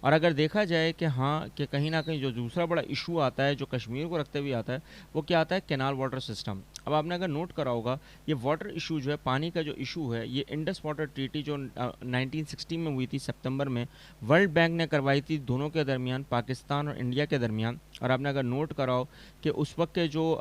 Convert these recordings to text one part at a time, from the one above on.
اور اگر دیکھا جائے کہ ہاں کہ کہیں نہ کہیں جو دوسرا بڑا ایشو آتا ہے جو کشمیر کو رکھتے ہوئے آتا ہے وہ کیا آتا ہے کینال واٹر سسٹم. اب آپ نے اگر نوٹ کرا ہوگا یہ واٹر ایشو جو ہے پانی کا جو ایشو ہے یہ انڈس واٹر ٹریٹی جو 1960 میں ہوئی تھی سپتمبر میں ورلڈ بینک نے کروائی تھی دونوں کے درمیان پاکستان اور انڈیا کے درمیان. اور آپ نے اگر نوٹ کرا ہو کہ اس وقت کے جو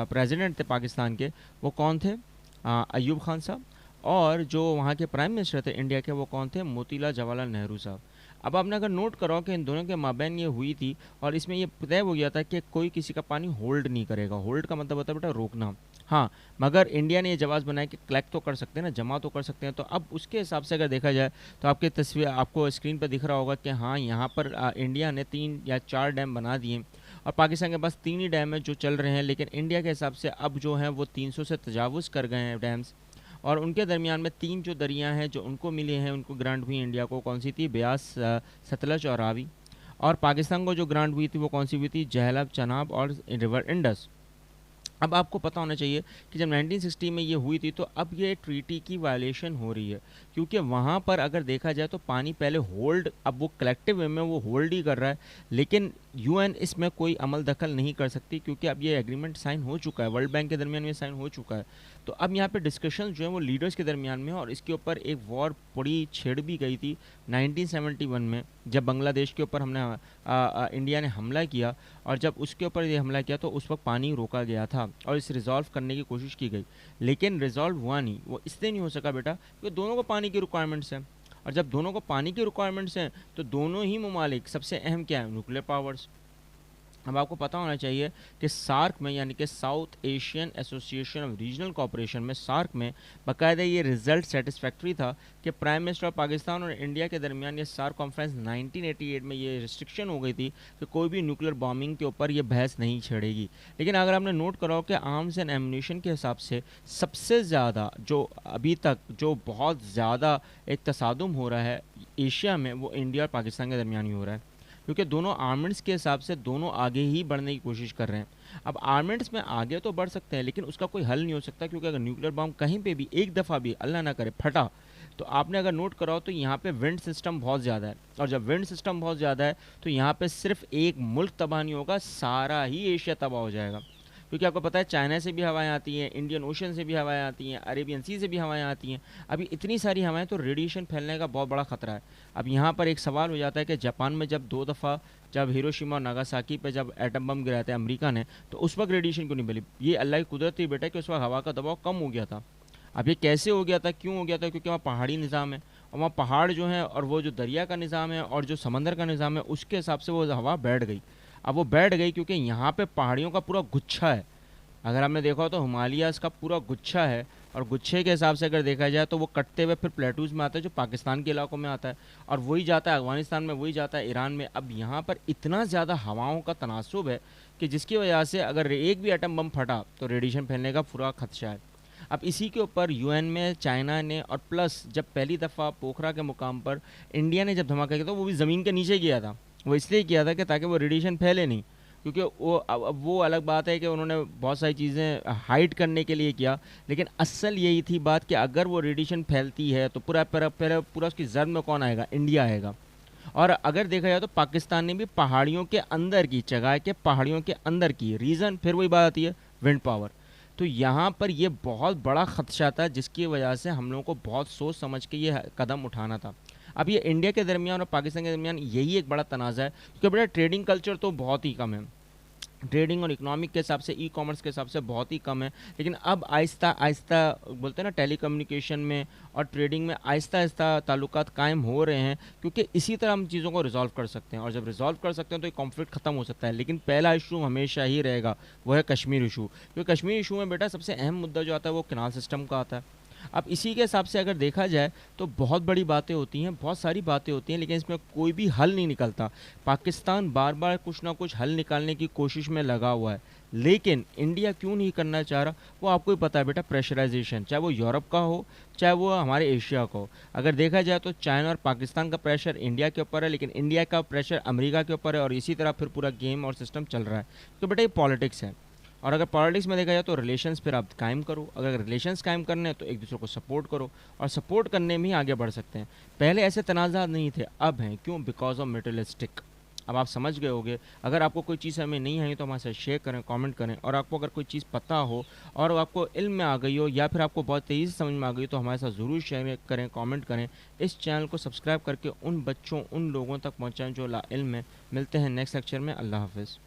پریزیڈنٹ تھے پاکستان کے وہ کون تھے ایوب خان صاحب, اور جو وہاں کے پرائم منسٹر تھے انڈیا کے وہ کون تھے موتی لال جواہر لال نہرو صاحب. اب آپ نے اگر نوٹ کرو کہ ان دونوں کے مابین یہ ہوئی تھی اور اس میں یہ طے ہو گیا تھا کہ کوئی کسی کا پانی ہولڈ نہیں کرے گا. ہولڈ کا مطلب ہوتا ہے بیٹا روکنا. ہاں مگر انڈیا نے یہ جواز بنایا کہ کلیکٹ تو کر سکتے ہیں نا, جمع تو کر سکتے ہیں. تو اب اس کے حساب سے اگر دیکھا جائے تو آپ کی تصویر آپ کو اسکرین پہ دکھ رہا ہوگا کہ ہاں یہاں پر انڈیا نے 3 یا 4 ڈیم بنا دیے اور پاکستان کے پاس 3 ہی ڈیم ہیں جو چل رہے ہیں, لیکن انڈیا کے حساب سے اب جو ہیں وہ 300 سے تجاوز کر گئے ہیں ڈیمز. اور ان کے درمیان میں 3 جو دریا ہیں جو ان کو ملے ہیں ان کو گرانٹ ہوئی انڈیا کو کون سی تھی بیاس, ستلج اور راوی. اور پاکستان کو جو گرانٹ ہوئی تھی وہ کون سی ہوئی تھی جہلم, چناب اور ریور انڈس. اب آپ کو پتہ ہونا چاہیے کہ جب 1960 میں یہ ہوئی تھی تو اب یہ ٹریٹی کی وائلیشن ہو رہی ہے کیونکہ وہاں پر اگر دیکھا جائے تو پانی پہلے ہولڈ, اب وہ کلیکٹیو وے میں وہ ہولڈ ہی کر رہا ہے, لیکن یو این اس میں کوئی عمل دخل نہیں کر سکتی کیونکہ اب یہ ایگریمنٹ سائن ہو چکا ہے, ورلڈ بینک کے درمیان میں سائن ہو چکا ہے. تو اب یہاں پہ ڈسکشن جو ہیں وہ لیڈرز کے درمیان میں, اور اس کے اوپر ایک وار پڑی چھیڑ بھی گئی تھی 1971 میں جب بنگلہ دیش کے اوپر ہم نے انڈیا نے حملہ کیا, اور جب اس کے اوپر یہ حملہ کیا تو اس وقت پانی روکا گیا تھا اور اس ریزالو کرنے کی کوشش کی گئی, لیکن ریزالو ہوا نہیں. وہ اس لیے نہیں ہو سکا بیٹا کیونکہ دونوں کو پانی کی ریکوائرمنٹس ہیں, اور جب دونوں کو پانی کی ریکوائرمنٹس ہیں تو دونوں ہی ممالک سب سے اہم کیا ہیں نیوکلیر پاورز. اب آپ کو پتہ ہونا چاہیے کہ سارک میں یعنی کہ south Asian association of regional cooperation میں سارک میں باقاعدہ یہ رزلٹ سیٹسفیکٹری تھا کہ پرائم منسٹر آف پاکستان اور انڈیا کے درمیان یہ سارک کانفرنس 1988 میں یہ ریسٹرکشن ہو گئی تھی کہ کوئی بھی نیوکلیر بامبنگ کے اوپر یہ بحث نہیں چھڑے گی. لیکن اگر آپ نے نوٹ کرا ہو کہ آرمز اینڈ ایمونیشن کے حساب سے سب سے زیادہ جو ابھی تک جو بہت زیادہ ایک تصادم ہو رہا ہے ایشیا میں وہ انڈیا اور پاکستان کے درمیان ہی ہو رہا ہے کیونکہ دونوں آرمنٹس کے حساب سے دونوں آگے ہی بڑھنے کی کوشش کر رہے ہیں. اب آرمنٹس میں آگے تو بڑھ سکتے ہیں لیکن اس کا کوئی حل نہیں ہو سکتا کیونکہ اگر نیوکلیر بام کہیں پہ بھی ایک دفعہ بھی اللہ نہ کرے پھٹا تو آپ نے اگر نوٹ کرا ہو تو یہاں پہ ونڈ سسٹم بہت زیادہ ہے, اور جب ونڈ سسٹم بہت زیادہ ہے تو یہاں پہ صرف ایک ملک تباہ نہیں ہوگا, سارا ہی ایشیا تباہ ہو جائے گا. کیونکہ آپ کو پتہ ہے چائنا سے بھی ہوائیں آتی ہیں, انڈین اوشن سے بھی ہوائیں آتی ہیں, عربین سی سے بھی ہوائیں آتی ہیں. ابھی اتنی ساری ہوائیں تو ریڈیشن پھیلنے کا بہت بڑا خطرہ ہے. اب یہاں پر ایک سوال ہو جاتا ہے کہ جاپان میں جب 2 دفعہ جب ہیروشیما اور ناگاساکی پہ جب ایٹم بم گرایا تھا امریکہ نے تو اس وقت ریڈیشن کیوں نہیں ملی؟ یہ اللہ کی قدرت ہی بیٹا کہ اس وقت ہوا کا دباؤ کم ہو گیا تھا. اب یہ کیسے ہو گیا تھا, کیوں ہو گیا تھا؟ کیونکہ وہاں پہاڑی نظام ہے اور وہاں پہاڑ جو ہیں اور وہ جو دریا کا نظام ہے اور جو سمندر کا نظام ہے اس کے حساب سے وہ ہوا بیٹھ گئی. اب وہ بیٹھ گئی کیونکہ یہاں پہ پہاڑیوں کا پورا گچھا ہے. اگر آپ نے دیکھا ہو تو ہمالیاز کا پورا گچھا ہے اور گچھے کے حساب سے اگر دیکھا جائے تو وہ کٹتے ہوئے پھر پلیٹوز میں آتا ہے جو پاکستان کے علاقوں میں آتا ہے اور وہی جاتا ہے افغانستان میں, وہی جاتا ہے ایران میں. اب یہاں پر اتنا زیادہ ہواؤں کا تناسب ہے کہ جس کی وجہ سے اگر ایک بھی ایٹم بم پھٹا تو ریڈیشن پھیلنے کا پورا خدشہ ہے. اب اسی کے اوپر یو این میں چائنا نے اور پلس جب پہلی دفعہ پوکھرا کے مقام پر انڈیا نے جب دھماکہ کیا تھا وہ بھی زمین کے نیچے کیا تھا. وہ اس لیے کیا تھا کہ تاکہ وہ ریڈیشن پھیلے نہیں, کیونکہ وہ الگ بات ہے کہ انہوں نے بہت ساری چیزیں ہائڈ کرنے کے لیے کیا, لیکن اصل یہی تھی بات کہ اگر وہ ریڈیشن پھیلتی ہے تو پورا اس کی زرد میں کون آئے گا؟ انڈیا آئے گا. اور اگر دیکھا جائے تو پاکستان نے بھی پہاڑیوں کے اندر کی جگہ کے پہاڑیوں کے اندر کی ریزن پھر وہی بات آتی ہے ونڈ پاور. تو یہاں پر یہ بہت بڑا خدشہ تھا جس کی وجہ سے ہم لوگوں کو بہت سوچ سمجھ کے یہ قدم اٹھانا تھا. اب یہ انڈیا کے درمیان اور پاکستان کے درمیان یہی ایک بڑا تنازع ہے کیونکہ بڑا ٹریڈنگ کلچر تو بہت ہی کم ہے, ٹریڈنگ اور اکنامک کے حساب سے ای کامرس کے حساب سے بہت ہی کم ہے. لیکن اب آہستہ آہستہ بولتے ہیں نا ٹیلی کمیونیکیشن میں اور ٹریڈنگ میں آہستہ آہستہ تعلقات قائم ہو رہے ہیں کیونکہ اسی طرح ہم چیزوں کو ریزالو کر سکتے ہیں, اور جب ریزالو کر سکتے ہیں تو یہ کانفلکٹ ختم ہو سکتا ہے. لیکن پہلا ایشو ہمیشہ ہی رہے گا وہ ہے کشمیر ایشو, کیونکہ کشمیر ایشو میں بیٹا سب سے اہم مدعا جو آتا ہے وہ کینال سسٹم کا آتا ہے. اب اسی کے حساب سے اگر دیکھا جائے تو بہت بڑی باتیں ہوتی ہیں, بہت ساری باتیں ہوتی ہیں, لیکن اس میں کوئی بھی حل نہیں نکلتا. پاکستان بار بار کچھ نہ کچھ حل نکالنے کی کوشش میں لگا ہوا ہے, لیکن انڈیا کیوں نہیں کرنا چاہ رہا وہ آپ کو ہی پتہ ہے بیٹا. پریشرائزیشن چاہے وہ یورپ کا ہو چاہے وہ ہمارے ایشیا کا ہو, اگر دیکھا جائے تو چائنا اور پاکستان کا پریشر انڈیا کے اوپر ہے, لیکن انڈیا کا پریشر امریکہ کے اوپر ہے, اور اسی طرح پھر پورا گیم اور سسٹم چل رہا ہے. تو بیٹا یہ پالیٹکس ہے. اور اگر پالیٹکس میں دیکھا جائے تو ریلیشنس پھر آپ قائم کرو، اگر ریلیشنس قائم کرنے ہیں تو ایک دوسرے کو سپورٹ کرو، اور سپورٹ کرنے میں ہی آگے بڑھ سکتے ہیں۔ پہلے ایسے تنازعات نہیں تھے، اب ہیں، کیوں؟ Because of materialistic. اب آپ سمجھ گئے ہوگے، اگر آپ کو کوئی چیز ہمیں نہیں آئی تو ہمارے ساتھ شیئر کریں، کامنٹ کریں، اور آپ کو اگر کوئی چیز پتہ ہو اور آپ کو علم میں آ گئی ہو یا پھر آپ کو بہت تیزی سے سمجھ میں آ گئی تو ہمارے ساتھ ضرور شیئر کریں، کامنٹ کریں۔ اس چینل کو سبسکرائب کر کے ان بچوں، ان لوگوں تک پہنچائیں جو لا علم ہیں۔ ملتے ہیں نیکسٹ لیکچر میں، اللہ حافظ۔